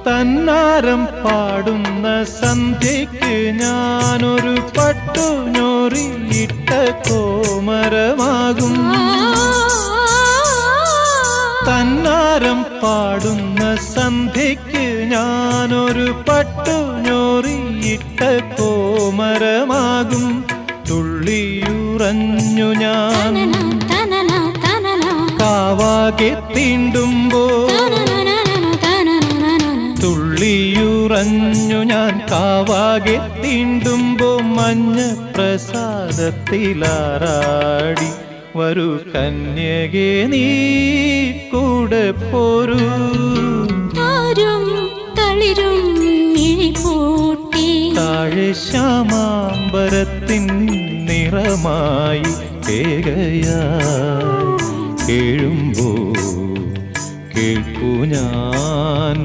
തന്നാരം പാടുന്ന സന്ധ്യയ്ക്ക് ഞാനൊരു പട്ടുഞൊറിയിട്ട കോമരമാകും. തന്നാരം പാടുന്ന സന്ധ്യയ്ക്ക് ഞാനൊരു പട്ടുഞൊറിയിട്ട കോമരമാകും. തുള്ളിയുറഞ്ഞു ഞാൻ കാവാകെ തീണ്ടുമ്പോൾ, തുള്ളിയുറഞ്ഞു ഞാൻ കാവാകെ തീണ്ടുമ്പോ മഞ്ഞ പ്രസാദത്തിലാറാടി വരൂ കന്യകേ നീ കൂടെ പോരൂ. താഴെ ശ്യാമാംബരത്തിൻ നിറമായി കേകയായി കേഴുമ്പോ കേൾക്കൂ ഞാൻ